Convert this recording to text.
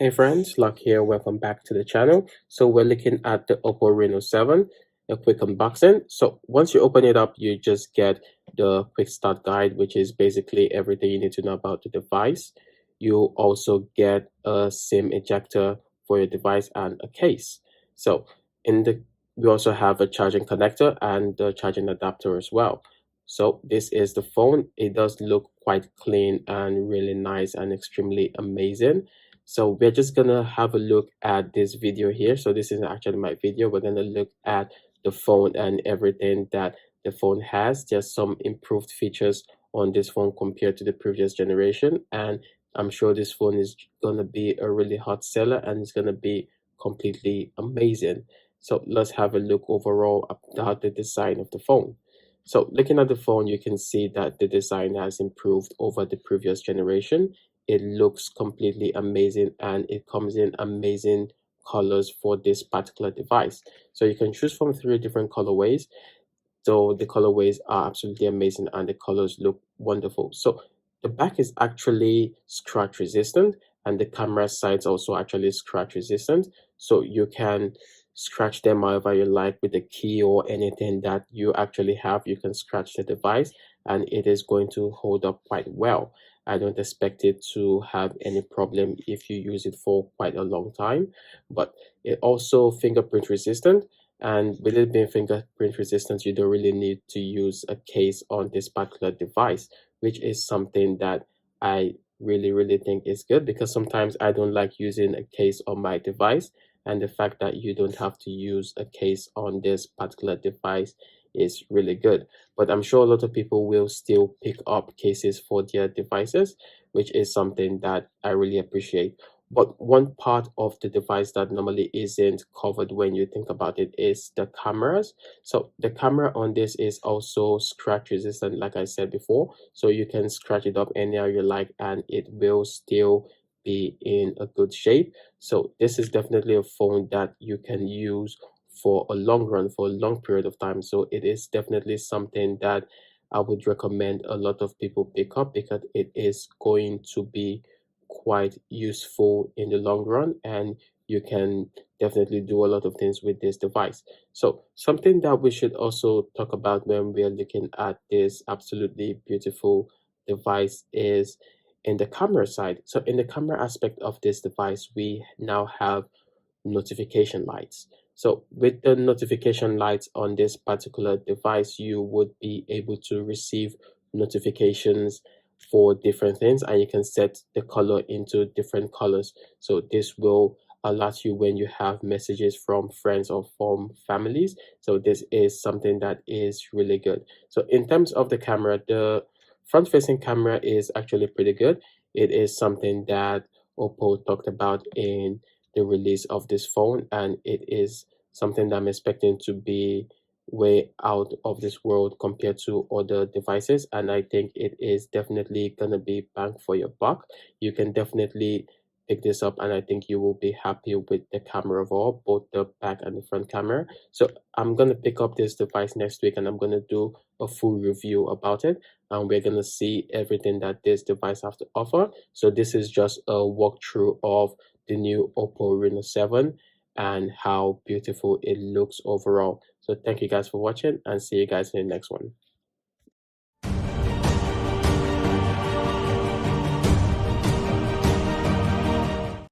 Hey friends, Luck here. Welcome back to the channel. So we're looking at the OPPO Reno 7, a quick unboxing. So once you open it up, you just get the quick start guide, which is basically everything you need to know about the device. You also get a SIM ejector for your device and a case. So in the we also have a charging connector and the charging adapter as well. So this is the phone. It does look quite clean and really nice and extremely amazing. So we're just gonna have a look at this video here. So this isn't actually my video. We're gonna look at the phone and everything that the phone has. Just some improved features on this phone compared to the previous generation. And I'm sure this phone is gonna be a really hot seller and it's gonna be completely amazing. So let's have a look overall about the design of the phone. So looking at the phone, you can see that the design has improved over the previous generation. It looks completely amazing and it comes in amazing colors for this particular device. So you can choose from 3 different colorways. So the colorways are absolutely amazing and the colors look wonderful. So the back is actually scratch resistant and the camera sides also actually scratch resistant. So you can scratch them however you like with the key or anything that you actually have. You can scratch the device and it is going to hold up quite well. I don't expect it to have any problem if you use it for quite a long time, but it also fingerprint resistant. And with it being fingerprint resistant, you don't really need to use a case on this particular device, which is something that I really think is good because sometimes I don't like using a case on my device. And the fact that you don't have to use a case on this particular device is really good. But I'm sure a lot of people will still pick up cases for their devices, which is something that I really appreciate. But one part of the device that normally isn't covered when you think about it is the cameras. So the camera on this is also scratch resistant, like I said before. So you can scratch it up anyhow you like and it will still be in a good shape. So this is definitely a phone that you can use for a long run, for a long period of time. So it is definitely something that I would recommend a lot of people pick up because it is going to be quite useful in the long run and you can definitely do a lot of things with this device. So something that we should also talk about when we are looking at this absolutely beautiful device is in the camera side. So in the camera aspect of this device, we now have notification lights. So with the notification lights on this particular device, you would be able to receive notifications for different things and you can set the color into different colors. So this will alert you when you have messages from friends or from families. So this is something that is really good. So in terms of the camera, the front facing camera is actually pretty good. It is something that Oppo talked about in the release of this phone and it is something that I'm expecting to be way out of this world compared to other devices, and I think it is definitely gonna be bang for your buck. You can definitely pick this up and I think you will be happy with the camera overall, both the back and the front camera. So I'm gonna pick up this device next week and I'm gonna do a full review about it and we're gonna see everything that this device has to offer. So this is just a walkthrough of the new OPPO Reno 7 and how beautiful it looks overall. So thank you guys for watching and see you guys in the next one.